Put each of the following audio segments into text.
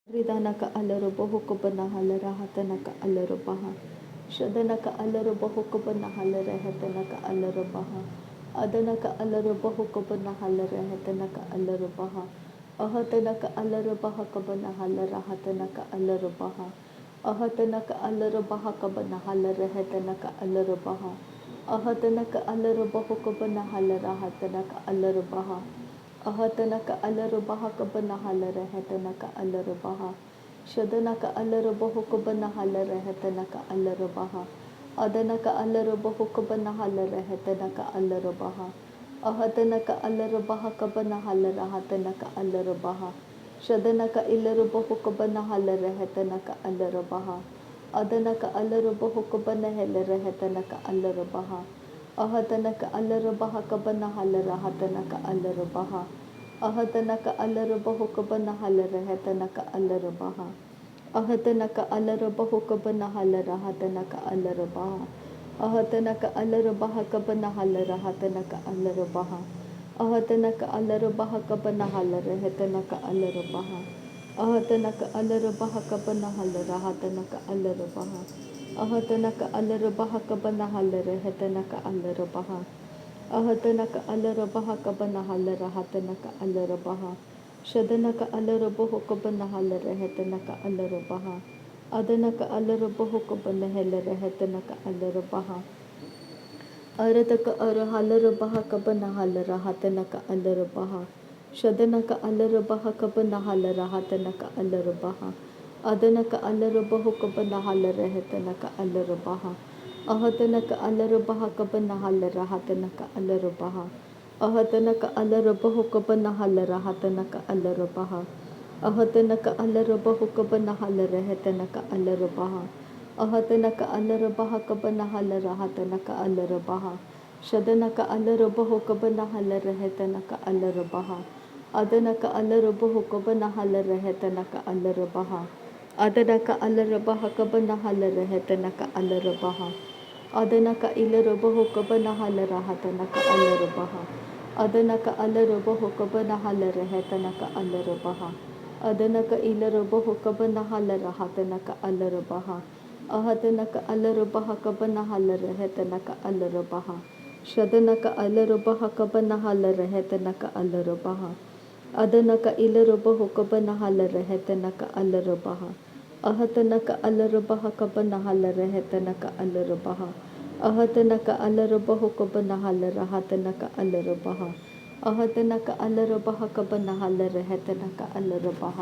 ರಿದನಕ ಅಲರು ಬಹುಕುಬನ ಹಲರ ಹತನಕ ಅಲರು ಬಹ ಶದನಕ ಅಲರು ಬಹುಕುಬನ ಹಲರ ಹತನಕ ಅಲರು ಬಹ ಅದನಕ ಅಲರು ಬಹುಕುಬನ ಹಲರ ಹತನಕ ಅಲರು ಬಹ ಅಹತನಕ ಅಲರು ಬಹ ಕಬನ ಹಲರ ಹತನಕ ಅಲರು ಬಹ ಅಹತನಕ ಅಲರು ಬಹ ಕಬನ ಹಲರ ಹತನಕ ಅಲರು ಬಹ ಅಹತನಕ ಅಲರು ಬಹುಕುಬನ ಹಲರ ಹತನಕ ಅಲರು ಬಹ ಅಹತನಕ ಅಲರು ಬಹ ಕಬನ ಹಲರ ಹತನಕ ಅಲರು ಬಹ ಶದನಕ ಅಲರು ಬಹುಕುಬನ ಹಲರ ಹತನಕ ಅಲರು ಬಹ ಅದನಕ ಅಲರು ಬಹುಕುಬನ ಹಲರ ಹತನಕ ಅಲರು ಬಹ ಅಹತನಕ ಅಲರು ಬಹ ಕಬನ ಹಲರ ಹತನಕ ಅಲರು ಬಹ ಶದನಕ ಇಲರು ಬಹುಕುಬನ ಹಲರ ಹತನಕ ಅಲರು ಬಹ ಅದನಕ ಅಲರು ಬಹುಕುಬನ ಹೆಲರ ಹತನಕ ಅಲರು ಬಹ ಅಹತನಕ ಅಲರು ಬಹ ಕಬನ ಹಲರ ಹತನಕ ಅಲರು ಬಹ ಅಹತನಕ ಅಲರು ಬಹುಕುಬನ ಹಲರ ಹತನಕ ಅಲರು ಬಹ ಅಹತನಕ ಅಲರು ಬಹುಕುಬನ ಹಲರ ಹತನಕ ಅಲರು ಬಹ ಅಹತನಕ ಅಲರು ಬಹ ಕಬನ ಹಲರ ಹತನಕ ಅಲರು ಬಹ ಅಹತನಕ ಅಲರು ಬಹ ಕಬನ ಹಲರ ಹತನಕ ಅಲರು ಬಹ ಅಹತನಕ ಅಲರು ಬಹ ಕಬನ ಹಲರ ಹತನಕ ಅಲರು ಬಹ ಅಹತನಕ ಅಲರು ಬಹ ಕಬನ ಹಲರ ಹತನಕ ಅಲರು ಬಹ ಅಹತನಕ ಅಲರು ಬಹ ಕಬನ ಹಲರ ಹತನಕ ಅಲರು ಬಹ ಶದನಕ ಅಲರು ಬಹುಕುಬನ ಹಲರ ಹತನಕ ಅಲರು ಬಹ ಅದನಕ ಅಲರು ಬಹುಕುಬನ ಹೆಲರ ಹತನಕ ಅಲರು ಬಹ ಅರತಕ ಅರ ಹಲರು ಬಹ ಕಬನ ಹಲರ ಹತನಕ ಅಲರು ಬಹ ಶದನಕ ಅಲರು ಬಹ ಕಬನ ಹಲರ ಹತನಕ ಅಲರು ಬಹ ಅದನಕ ಅಲರು ಬಹುಕುಬನ ಹಲರ ಹತನಕ ಅಲರು ಬಹ ಅಹತನಕ ಅಲರು ಬಹ ಕಬನ ಹಲರ ಹತನಕ ಅಲರು ಬಹ ಅಹತನಕ ಅಲರು ಬಹುಕುಬನ ಹಲರ ಹತನಕ ಅಲರು ಬಹ ಅಹತನಕ ಅಲರು ಬಹುಕುಬನ ಹಲರ ಹತನಕ ಅಲರು ಬಹ ಅಹತನಕ ಅಲರು ಬಹ ಕಬನ ಹಲರ ಹತನಕ ಅಲರು ಬಹ ಶದನಕ ಅಲರು ಬಹುಕುಬನ ಹಲರ ಹತನಕ ಅಲರು ಬಹ ಅದನಕ ಅಲರು ಬಹುಕುಬನ ಹಲರ ಹತನಕ ಅಲರು ಬಹ ಅದನಕ ಅಲರು ಬಹ ಕಬನ ಹಲರ ಹತನಕ ಅಲರು ಬಹ ಅದನಕ ಇಲರು ಬಹುಕುಬನ ಹಲರ ಹತನಕ ಅಲರು ಬಹ ಅದನಕ ಅಲರು ಬಹುಕುಬನ ಹಲರ ಹತನಕ ಅಲರು ಬಹ ಅದನಕ ಇಲರು ಬಹುಕಬನ ಹಲರ ಹತನಕ ಅಲರು ಬಹ ಅಹತನಕ ಅಲರು ಬಹ ಕಬನ ಹಲರ ಹತನಕ ಅಲರು ಬಹ ಶದನಕ ಅಲರು ಬಹ ಕಬನ ಹಲರ ಹತನಕ ಅಲರು ಬಹ ಅದನಕ ಇಲರು ಬಹುಕಬನ ಹಲರ ಹತನಕ ಅಲರು ಬಹ ಅಹತನಕ ಅಲರು ಬಹ ಕಬನ ಹಲರ ಹತನಕ ಅಲರು ಬಹ ಅಹತನಕ ಅಲರು ಬಹುಕಬನ ಹಲರ ಹತನಕ ಅಲರು ಬಹ ಅಹತನಕ ಅಲರು ಬಹ ಕಬನ ಹಲರ ಹತನಕ ಅಲರು ಬಹ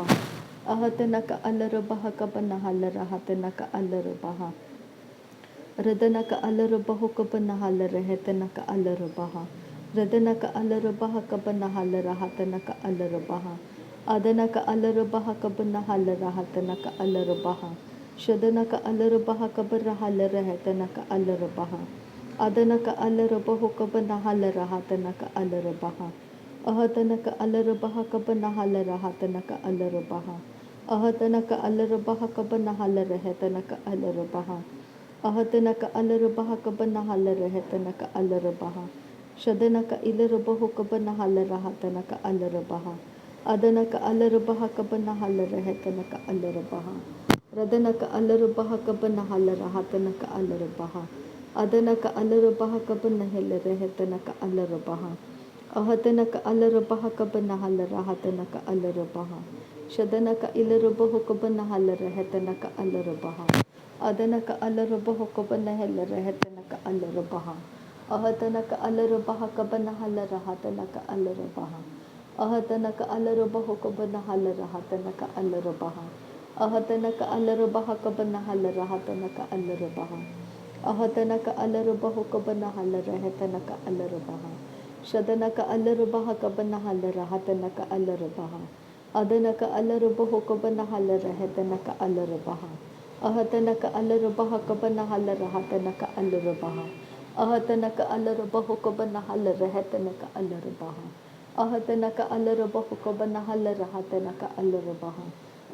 ಅಹತನಕ ಅಲರು ಬಹ ಕಬನ ಹಲರ ಹತನಕ ಅಲರು ಬಹ ರದನಕ ಅಲರು ಬಹುಕಬನ ಹಲರ ಹತನಕ ಅಲರು ಬಹ ರದನಕ ಅಲರು ಬಹ ಕಬನ ಹಲರ ಹತನಕ ಅಲರು ಬಹ ಅದನಕ ಅಲರು ಬಹ ಕಬನ ಹಲರ ಹತನಕ ಅಲರು ಬಹ ಶದನಕ ಅಲರು ಬಹ ಕಬರ ಹಲರ ಹತನಕ ಅಲರು ಬಹ ಅದನಕ ಅಲರು ಬಹುಕಬನ ಹಲರ ಹತನಕ ಅಲರು ಬಹ ಅಹತನಕ ಅಲರು ಬಹ ಕಬನ ಹಲರ ಹತನಕ ಅಲರು ಬಹ ಅಹತನಕ ಅಲರು ಬಹ ಕಬನ ಹಲರ ಹತನಕ ಅಲರು ಬಹ ಅಹತನಕ ಅಲರು ಬಹ ಕಬನ ಹಲರ ಹತನಕ ಅಲರು ಬಹ ಶದನಕ ಇಲರು ಬಹುಕಬನ ಹಲರ ಹತನಕ ಅಲರು ಬಹ ಅದನಕ ಅಲರು ಬಹ ಕಬನ ಹಲರ ಹತನಕ ಅಲರು ಬಹ ರದನಕ ಅಲರು ಬಹ ಕಬನ ಹಲರ ಹತನಕ ಅಲರು ಬಹ ಅದನಕ ಅಲರು ಬಹ ಕಬನ ಹೆಲರ ಹತನಕ ಅಲರು ಬಹ ಅಹತನಕ ಅಲರು ಬಹ ಕಬನ ಹಲರ ಹತನಕ ಅಲರು ಬಹ ಶದನಕ ಇಲರು ಬಹುಕಬನ ಹಲರ ಹತನಕ ಅಲರು ಬಹ ಅದನಕ ಅಲರು ಬಹುಕಬನ ಹೆಲರ ಹತನಕ ಅಲರು ಬಹ ಅಹತನಕ ಅಲರು ಬಹ ಕಬನ ಹಲರ ಹತನಕ ಅಲರು ಬಹ ಅಹತನಕ ಅಲರು ಬಹುಕಬನ ಹಲರ ಹತನಕ ಅಲರು ಬಹ ಅಹತನಕ ಅಲರು ಬಹ ಕಬನ ಹಲರ ಹತನಕ ಅಲರು ಬಹ ಅಹತನಕ ಅಲರು ಬಹುಕಬನ ಹಲರ ಹತನಕ ಅಲರು ಬಹ ಶದನಕ ಅಲರು ಬಹ ಕಬನ ಹಲರ ಹತನಕ ಅಲರು ಬಹ ಅದನಕ ಅಲರು ಬಹುಕಬನ ಹಲರ ಹತನಕ ಅಲರು ಬಹ ಅಹತನಕ ಅಲರು ಬಹ ಕಬನ ಹಲರ ಹತನಕ ಅಲರು ಬಹ ಅಹತನಕ ಅಲರು ಬಹುಕಬನ ಹಲರ ಹತನಕ ಅಲರು ಬಹ ಅಹತನಕ ಅಲರು ಬಹುಕಬನ ಹಲರ ಹತನಕ ಅಲರು ಬಹ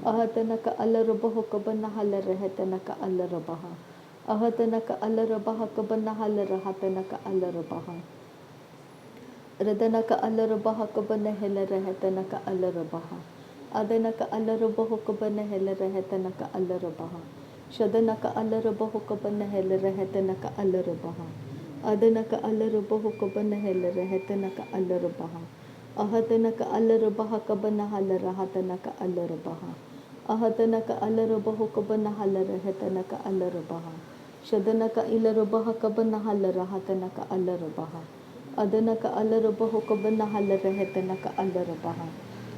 ಅಹತನಕ ಅಲರು ಬಹುಕಬನ ಹಲರ ಹತನಕ ಅಲರು ಬಹ ಅಹತನಕ ಅಲರು ಬಹ ಕಬನ ಹಲರ ಹತನಕ ಅಲರು ಬಹ ರದನಕ ಅಲರು ಬಹ ಕಬನ ಹೆಲರ ಹತನಕ ಅಲರು ಬಹ Adanaka Alarabahokabana Hellerehetanaka Alarabaha. Shadanaka Alarabahokabana Hellerehetanaka Alarabaha. Adanaka Alarabahokabana Hellerehetanaka Alarabaha. Ahatanaka Alarabahakabana Halarahatanaka Alarabaha. Ahatanaka Alarabahokabana Hallerehetanaka Alarabaha. Shadanaka Ilarabahakabana Halarahatanaka Alarabaha. Adanaka Alarabahokabana Hallerehetanaka Alarabaha.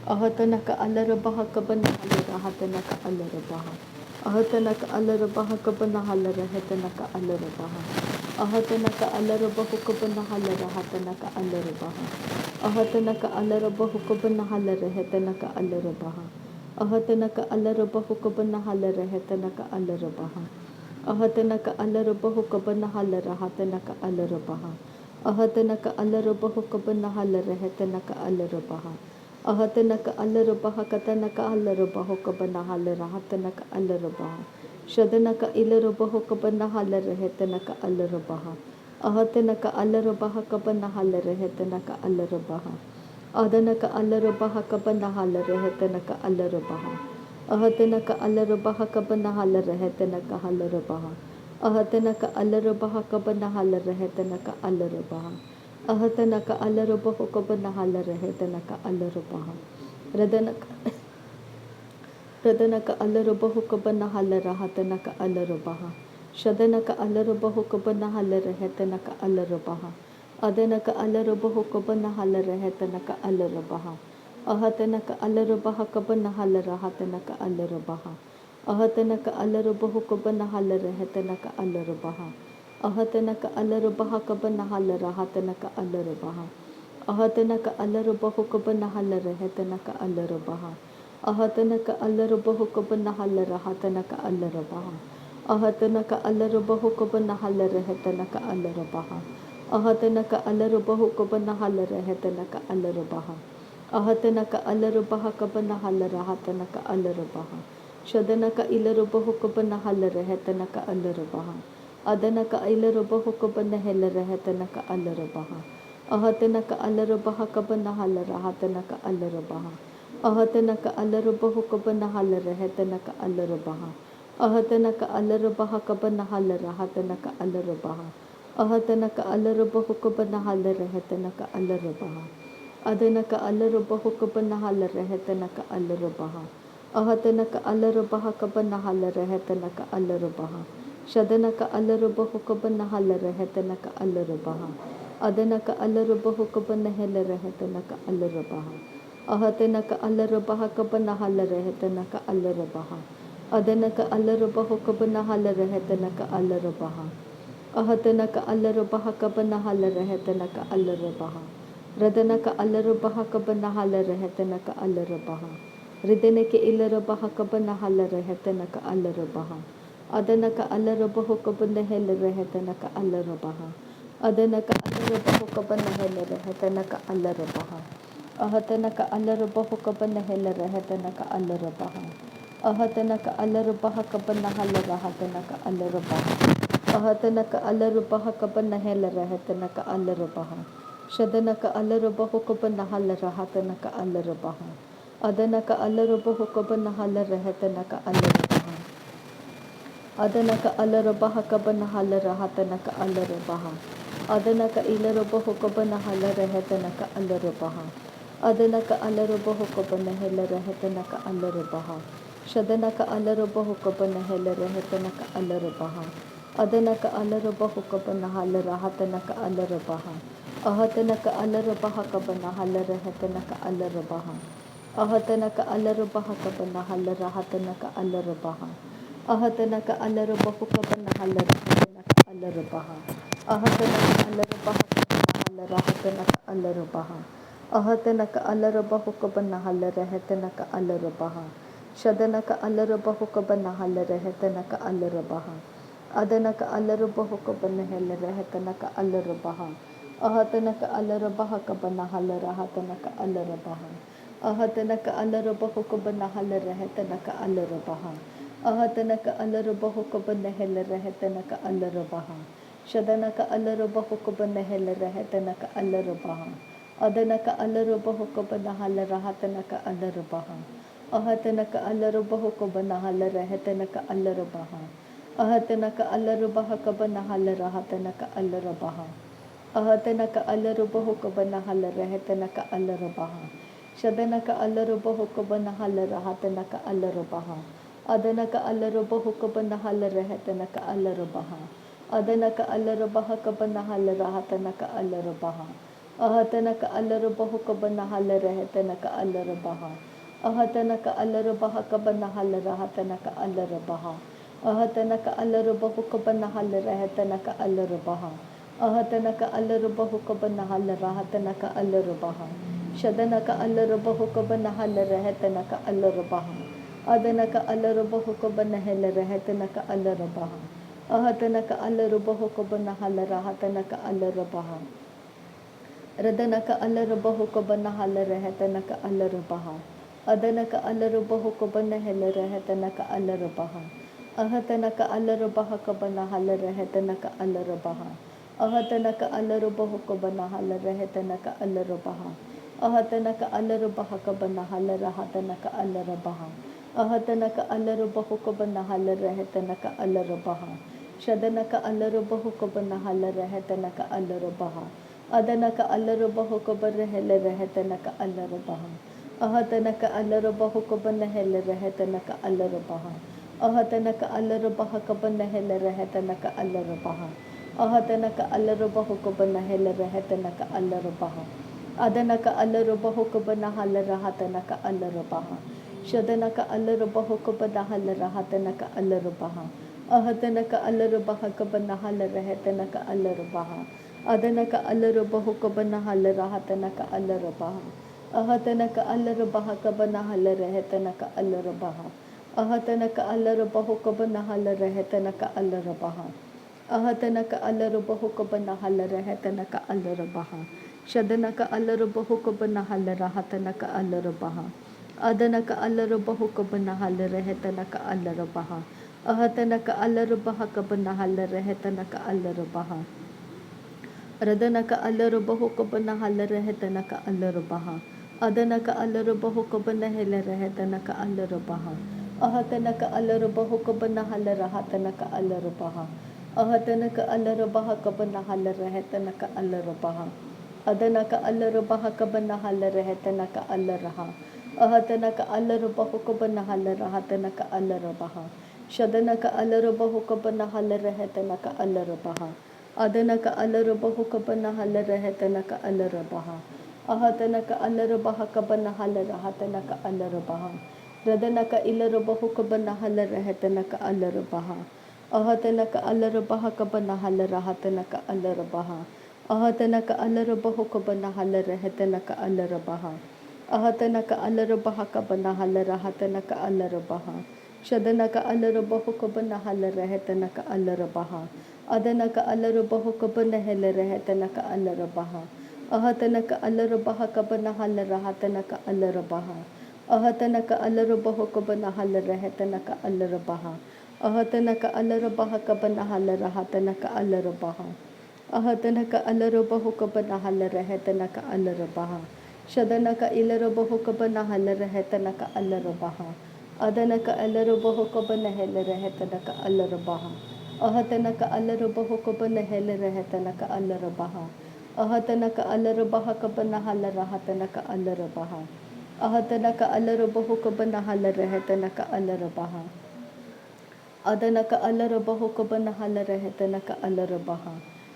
Ahatanaka Alarabahakabana Halarahatanaka Alarabaha. Ahatanaka Alarabahakabana Halarahetanaka Alarabaha. Ahatanaka Alarabahokabana Halarahatanaka Alarabaha. Ahatanaka Alarabahokabana Halarahetanaka Alarabaha. Ahatanaka Alarabahokabana Halarahetanaka Alarabaha. Ahatanaka Alarabahokabana Halarahatanaka Alarabaha. Ahatanaka Alarabahokabana Halarahetanaka Alarabaha. Ahatanaka Alarabahakatanaka Alarabahokabana Halarahatanaka Alarabaha. Shadanaka Ilarabahokabana Halarahetanaka Alarabaha. Ahatanaka Alarabahakabana Halarahetanaka Alarabaha. Adanaka Alarabahakabana Halarahetanaka Alarabaha. Ahatanaka Alarabahakabana Halarahetanaka Halarabaha. Ahatanaka Alarabahakabana Halarahetanaka Alarabaha. Ahatanaka Alarabahokabana Halarahetanaka Alarabaha. Radanaka Alarabahokabana Halarahatanaka Alarabaha. Shadanaka Alarabahokabana Halarahetanaka Alarabaha. Adanaka Alarabahokabana Halarahetanaka Alarabaha. Ahatanaka Alarabahakabana Halarahatanaka Alarabaha. Ahatanaka Alarabahokabana Halarahetanaka Alarabaha. Ahatanaka Alarabahakabana Halarahatanaka Alarabaha. Ahatanaka Alarabahokabana Halarahetanaka Alarabaha. Ahatanaka Alarabahokabana Halarahatanaka Alarabaha. Ahatanaka Alarabahokabana Halarahetanaka Alarabaha. Ahatanaka Alarabahokabana Halarahetanaka Alarabaha. Ahatanaka Alarabahakabana Halarahatanaka Alarabaha. Shadanaka Ilarabahokabana Halarahetanaka Alarabaha. Adanaka Ilarabahokabana Hellerehetanaka Alarabaha. Ahatanaka Alarabahakabana Halarahatanaka Alarabaha. Ahatanaka Alarabahokabana Halarahetanaka Alarabaha. Ahatanaka Alarabahakabana Halarahatanaka Alarabaha. Ahatanaka Alarabahokabana Halarahetanaka Alarabaha. Adanaka Alarabahokabana Halarahetanaka Alarabaha. Ahatanaka Alarabahakabana Halarahetanaka Alarabaha. Shadanaka Alarabahokabana Halarahetanaka Alarabaha. Adanaka Alarabahokabana Hellerehetanaka Alarabaha. Ahatanaka Alarabahakabana Halarahetanaka Alarabaha. Adanaka Alarabahokabana Halarahetanaka Alarabaha. Ahatanaka Alarabahakabana Halarahetanaka Alarabaha. Radanaka Alarabahakabana Halarahetanaka Alarabaha. Ridaneke Ilarabahakabana Halarahetanaka Alarabaha. Adanaka Alarabahokabana Hellerehetanaka Alarabaha. Adanaka Alarabahokabana Hellerehetanaka Alarabaha. Ahatanaka Alarabahokabana Hellerehetanaka Alarabaha. Ahatanaka Alarabahakabana Halarahatanaka Alarabaha. Ahatanaka Alarabahakabana Hellerehetanaka Alarabaha. Shadanaka Alarabahokabana Halarahatanaka Alarabaha. Adanaka Alarabahokabana Halarahetanaka Alarabaha. Adanaka Alarabahakabana Halarahatanaka Alarabaha. Adanaka Ilarabahokabana Halarahetanaka Alarabaha. Adanaka Alarabahokabana Hellerehetanaka Alarabaha. Shadanaka Alarabahokabana Hellerehetanaka Alarabaha. Adanaka Alarabahokabana Halarahatanaka Alarabaha. Ahatanaka Alarabahakabana Halarahetanaka Alarabaha. Ahatanaka Alarabahakabana Halarahatanaka Alarabaha. Ahatanaka Alarabahokabana Halarahatanaka Alarabaha. Ahatanaka Alarabahakabana Halarahatanaka Alarabaha. Ahatanaka Alarabahokabana Halarahetanaka Alarabaha. Shadanaka Alarabahokabana Halarahetanaka Alarabaha. Adanaka Alarabahokabana Hellerehetanaka Alarabaha. Ahatanaka Alarabahakabana Halarahatanaka Alarabaha. Ahatanaka Alarabahokabana Halarahetanaka Alarabaha. Ahatanaka Alarabahokabana Hellerehetanaka Alarabaha. Shadanaka Alarabahokabana Hellerehetanaka Alarabaha. Adanaka Alarabahokabana Halarahatanaka Alarabaha. Ahatanaka alarubahuko banahalarehetanaka alarabaha. Ahatanaka alarubaha kabanahalaраhatanaka alarabaha. Ahatanaka alarubahuko banahalarehetanaka alarabaha. Shadanaka alarubahuko banahalaраhatanaka alarabaha. Adanaka alarubahuko banahalarehetanaka alarabaha. Adanaka alarabaha kabanahalaраhatanaka alarabaha. Ahatanaka alarubahuko banahalarehetanaka alarabaha. Ahatanaka alarabaha kabanahalaраhatanaka alarabaha. Ahatanaka alarabahu kabanahalarehetanaka alarabaha. Ahatanaka alarabahu kabanahalaраhatanaka alarabaha. Shadanaka alarabahu kabanahalarehetanaka alarabaha. Adanaka alarabahu kabanahalarehetanaka alarabaha. Ahatanaka alarabahu kabanahalaраhatanaka alarabaha. Radanaka alarabahu kabanahalarehetanaka alarabaha. Adanaka alarabahu kabanahalarehetanaka alarabaha. Ahatanaka alarabaha kabanahalarehetanaka alarabaha. Ahatanaka alarabahu kabanahalarehetanaka alarabaha. Ahatanaka alarabaha kabanahalaраhatanaka alarabaha. Ahatanaka alarabahu kabanahalarehetanaka alarabaha. Shadanaka alarabahu kabanahalarehetanaka alarabaha. Adanaka alarabahu kabanahalarehetanaka alarabaha. Ahatanaka alarabahu kabanahalarehetanaka alarabaha. Ahatanaka alarabaha kabanahalarehetanaka alarabaha. Ahatanaka alarabahu kabanahalarehetanaka alarabaha. Adanaka alarabahu kabanahalaраhatanaka alarabaha. Shadanaka alarabahu kabanahalaраhatanaka alarabaha. Ahatanaka alarabaha kabanahalarehetanaka alarabaha. Adanaka alarabahu kabanahalaраhatanaka alarabaha. Ahatanaka alarabaha kabanahalarehetanaka alarabaha. Ahatanaka alarabahu kabanahalarehetanaka alarabaha. Ahatanaka alarabahu kabanahalarehetanaka alarabaha. Shadanaka alarabahu kabanahalaраhatanaka alarabaha. Adanaka alarabahu kabanahalarehetanaka alarabaha. Ahatanaka alarabaha kabanahalarehetanaka alarabaha. Radanaka alarabahu kabanahalarehetanaka alarabaha. Adanaka alarabahu kabanahalarehetanaka alarabaha. Ahatanaka alarabahu kabanahalaраhatanaka alarabaha. Ahatanaka alarabaha kabanahalarehetanaka alarabaha. Adanaka alarabaha kabanahalarehetanaka alaraha. Ahatanaka alarabahu kabanahalaраhatanaka alarabaha. Shadanaka alarabahu kabanahalarehetanaka alarabaha. Adanaka alarabahu kabanahalarehetanaka alarabaha. Ahatanaka alarabaha kabanahalaраhatanaka alarabaha. Radanaka ilarabahu kabanahalarehetanaka alarabaha. Ahatanaka alarabaha kabanahalaраhatanaka alarabaha. Ahatanaka alarabahu kabanahalarehetanaka alarabaha. Ahatanaka alarabaha kabanahalaраhatanaka alarabaha. Shadanaka alarabahu kabanahalarehetanaka alarabaha. Adanaka alarabahu kabanahalarehetanaka alarabaha. Ahatanaka alarabaha kabanahalaраhatanaka alarabaha. Ahatanaka alarabahu kabanahalarehetanaka alarabaha. Ahatanaka alarabaha kabanahalaраhatanaka alarabaha. Ahatanaka alarabahu kabanahalarehetanaka alarabaha. Shadanaka ilarabahu kabanahalarehetanaka alarabaha. Adanaka alarabahu kabanahalarehetanaka alarabaha. Ahatanaka alarabahu kabanahalarehetanaka alarabaha. Ahatanaka alarabaha kabanahalaраhatanaka alarabaha. Ahatanaka alarabahu kabanahalarehetanaka alarabaha. Adanaka alarabahu kabanahalarehetanaka alarabaha.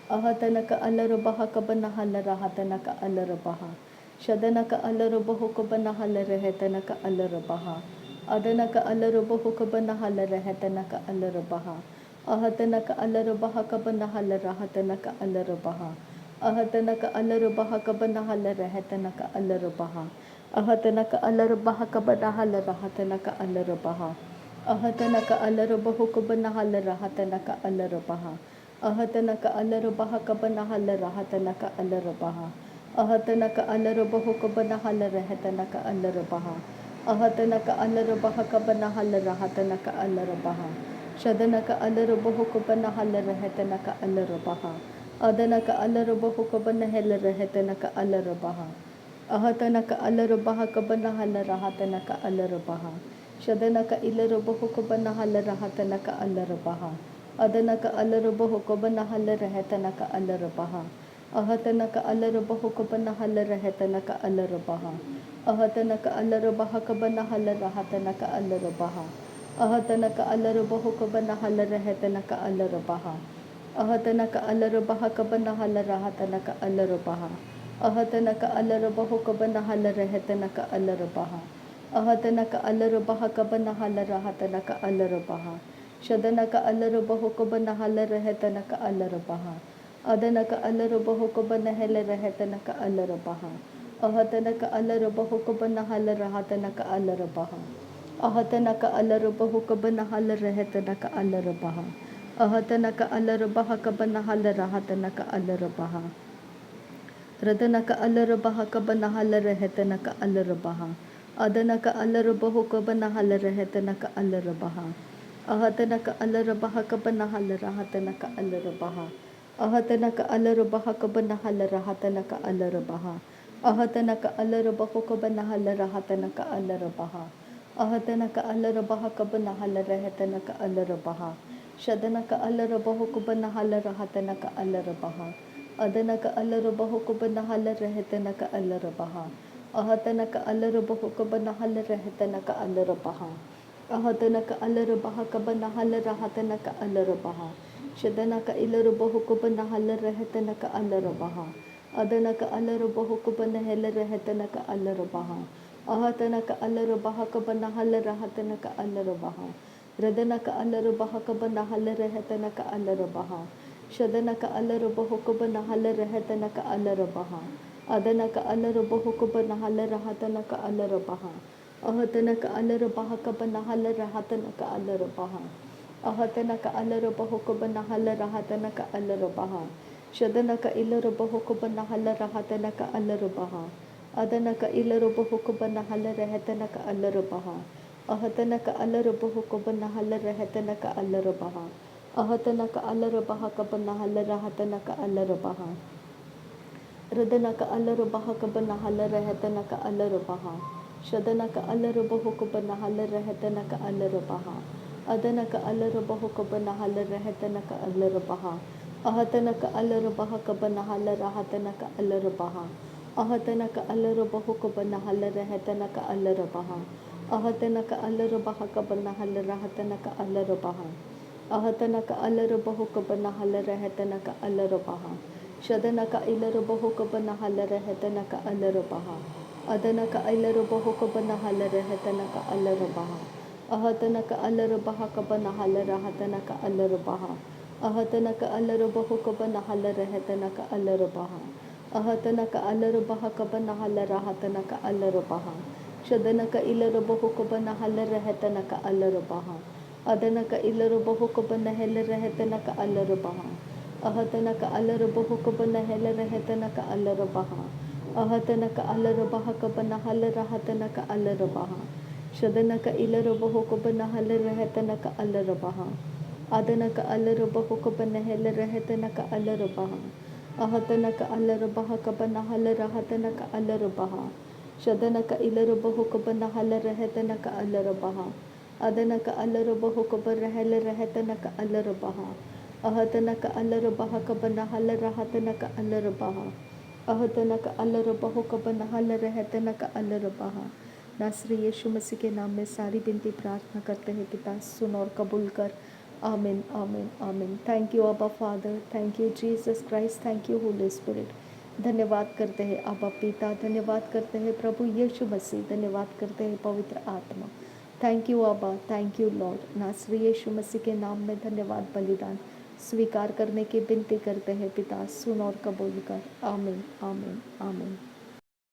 Ahatanaka alarabaha kabanahalaраhatanaka alarabaha. Shadanaka alarabahu kabanahalarehetanaka alarabaha. Adanaka alarabahu kabanahalarehetanaka alarabaha. Ahatanaka alarabaha kabanahalaраhatanaka alarabaha. Ahatanaka alarabaha kabanahalarehetanaka alarabaha. Ahatanaka alarabaha kabanahalaраhatanaka alarabaha. Ahatanaka alarabahu kabanahalaраhatanaka alarabaha. Ahatanaka alarabaha kabanahalaраhatanaka alarabaha. Ahatanaka alarabahu kabanahalarehetanaka alarabaha. Ahatanaka alarabaha kabanahalaраhatanaka alarabaha. Shadanaka alarabahu kabanahalarehetanaka alarabaha. Adanaka alarabahu kabanahalarehetanaka alarabaha. ಅಹತನಕ ಅಲರಬಹ ಕಬನ ಹಲರಹತನಕ ಅಲರಬಹ ಶದನಕ ಇಲರಬಹು ಕಬನ ಹಲರಹತನಕ ಅಲರಬಹ ಅದನಕ ಅಲರಬಹು ಕಬನ ಹಲರಹತನಕ ಅಲರಬಹ ಅಹತನಕ ಅಲರಬಹು ಕಬನ ಹಲರಹತನಕ ಅಲರಬಹ ಅಹತನಕ ಅಲರಬಹ ಕಬನ ಹಲರಹತನಕ ಅಲರಬಹ ಅಹತನಕ ಅಲರಬಹು ಕಬನ ಹಲರಹತನಕ ಅಲರಬಹ ಅಹತನಕ ಅಲರಬಹ ಕಬನ ಹಲರಹತನಕ ಅಲರಬಹ ಅಹತನಕ ಅಲರಬಹು ಕಬನ ಹಲರಹತನಕ ಅಲರಬಹ ಅಹತನಕ ಅಲರಬಹ ಕಬನ ಹಲರಹತನಕ ಅಲರಬಹ ಶದನಕ ಅಲರಬಹು ಕಬನ ಹಲರಹತನಕ ಅಲರಬಹ ಅದನಕ ಅಲರಬಹು ಕಬನ ಹೆಲರಹತನಕ ಅಲರಬಹ ಅಹತನಕ ಅಲರಬಹು ಕಬನ ಹಲರಹತನಕ ಅಲರಬಹ ಅಹತನಕ ಅಲರಬಹು ಕಬನ ಹಲರಹತನಕ ಅಲರಬಹ ಅಹತನಕ ಅಲರಬಹ ಕಬನ ಹಲರಹತನಕ ಅಲರಬಹ ರದನಕ ಅಲರಬಹ ಕಬನ ಹಲರಹತನಕ ಅಲರಬಹ ಅದನಕ ಅಲರಬಹು ಕಬನ ಹಲರಹತನಕ ಅಲರಬಹ ಅಹತನಕ ಅಲರಬಹ ಕಬನ ಹಲರಹತನಕ ಅಲರಬಹ ಅಹತನಕ ಅಲರಬಹ ಕಬನ ಹಲರಹತನಕ ಅಲರಬಹ ಅಹತನಕ ಅಲರಬಹು ಕಬನ ಹಲರಹತನಕ ಅಲರಬಹ ಅಹತನಕ ಅಲರಬಹ ಕಬನ ಹಲರಹತನಕ ಅಲರಬಹ ಶದನಕ ಅಲರಬಹು ಕಬನ ಹಲರಹತನಕ ಅಲರಬಹ ಅದನಕ ಅಲರಬಹು ಕಬನ ಹಲರಹತನಕ ಅಲರಬಹ ಅಹತನಕ ಅಲರಬಹು ಕಬನ ಹಲರಹತನಕ ಅಲರಬಹ ಅಹತನಕ ಅಲರಬಹ ಕಬನ ಹಲರಹತನಕ ಅಲರಬಹ ಶದನಕ ಇಲರಬಹು ಕಬನ ಹಲರಹತನಕ ಅಲರಬಹ ಅದನಕ ಅಲರಬಹು ಕಬನ ಹೆಲರಹತನಕ ಅಲರಬಹ ಅಹತನಕ ಅಲರಬಹ ಕಬನ ಹಲರಹತನಕ ಅಲರಬಹ ರದನಕ ಅಲರಬಹ ಕಬನ ಹಲರಹತನಕ ಅಲರಬಹ ಶದನಕ ಅಲರಬಹು ಕಬನ ಹಲರಹತನಕ ಅಲರಬಹ ಅದನಕ ಅಲರಬಹು ಕಬನ ಹಲರಹತನಕ ಅಲರಬಹ ಅಹತನಕ ಅಲರಬಹ ಕಬನ ಹಲರಹತನಕ ಅಲರಬಹ ಅಹತನಕ ಅಲರಬಹು ಕಬನ ಹಲರಹತನಕ ಅಲರಬಹ ಶದನಕ ಇಲರಬಹು ಕಬನ ಹಲರಹತನಕ ಅಲರಬಹ ಅದನಕ ಇಲರಬಹು ಕಬನ ಹಲರಹತನಕ ಅಲರಬಹ ಅಹತನಕ ಅಲರಬಹು ಕಬನ ಹಲರಹತನಕ ಅಲರಬಹ ಅಹತನಕ ಅಲರಬಹ ಕಬನ ಹಲರಹತನಕ ಅಲರಬಹ ರದನಕ ಅಲರಬಹ ಕಬನ ಹಲರಹತನಕ ಅಲರಬಹ ಶದನಕ ಅಲರಬಹು ಕಬನ ಹಲರಹತನಕ ಅಲರಬಹ ಅದನಕ ಅಲರಬಹು ಕಬನ ಹಲರಹತನಕ ಅಲರಬಹ ಅಹತನಕ ಅಲರಬಹ ಕಬನ ಹಲರಹತನಕ ಅಲರಬಹ ಅಹತನಕ ಅಲರಬಹು ಕಬನ ಹಲರಹತನಕ ಅಲರಬಹ ಅಹತನಕ ಅಲರಬಹ ಕಬನ ಹಲರಹತನಕ ಅಲರಬಹ ಅಹತನಕ ಅಲರಬಹು ಕಬನ ಹಲರಹತನಕ ಅಲರಬಹ ಶದನಕ ಇಲರಬಹು ಕಬನ ಹಲರಹತನಕ ಅಲರಬಹ ಅದನಕ ಇಲರಬಹು ಕಬನ ಹಲರಹತನಕ ಅಲರಬಹ ಅಹತನಕ ಅಲರಬಹ ಕಬನ ಹಲರಹತನಕ ಅಲರಬಹ ಅಹತನಕ ಅಲರಬಹು ಕಬನ ಹಲರಹತನಕ ಅಲರಬಹ ಅಹತನಕ ಅಲರಬಹ ಕಬನ ಹಲರಹತನಕ ಅಲರಬಹ ಶದನಕ ಇಲರಬಹು ಕಬನ ಹಲರಹತನಕ ಅಲರಬಹ ಅದನಕ ಇಲರಬಹು ಕಬನ ಹೆಲರಹತನಕ ಅಲರಬಹ ಅಹತನಕ ಅಲರಬಹು ಕಬನ ಹೆಲರಹತನಕ ಅಲರಬಹ ಅಹತನಕ ಅಲರಬಹ ಕಬನ ಹಲರಹತನಕ ಅಲರಬಹ ಶದನಕ ಇಲರಬಹು ಕಬನ ಹಲರಹತನಕ ಅಲರಬಹ ಅದನಕ ಅಲರಬಹು ಕಬನ ಹೆಲರಹತನಕ ಅಲರಬಹ ಅಹತನಕ ಅಲರಬಹ ಕಬನ ಹಲರಹತನಕ ಅಲರಬಹ ಶದನಕ ಇಲರಬಹು ಕಬನ ಹಲರಹತನಕ ಅಲರಬಹ ಅದನಕ ಅಲರಬಹು ಕಬನ ಹೆಲರಹತನಕ ಅಲರಬಹ ಅಹತನಕ ಅಲರಬಹ ಕಬನ ಹಲರಹತನಕ ಅಲರಬಹ अहतनक अल्लरबहु Cubbon हलरहतनक अल्लरबह। नासरी यीशु मसीह के नाम में सारी बिनती प्रार्थना करते हैं पिता, सुन और कबूल कर। आमीन आमीन आमीन। थैंक यू अब्बा father, thank you Jesus Christ, thank you Holi spirit. धन्यवाद करते हैं अब्बा पिता, धन्यवाद करते हैं प्रभु यीशु मसीह, धन्यवाद करते हैं पवित्र आत्मा। थैंक यू अब्बा, थैंक यू लॉर्ड। नासरी यीशु मसीह के नाम में धन्यवाद बलिदान स्वीकार करने की विनती करते हैं पिता, सुन और कबूल कर। आमीन आमीन आमीन।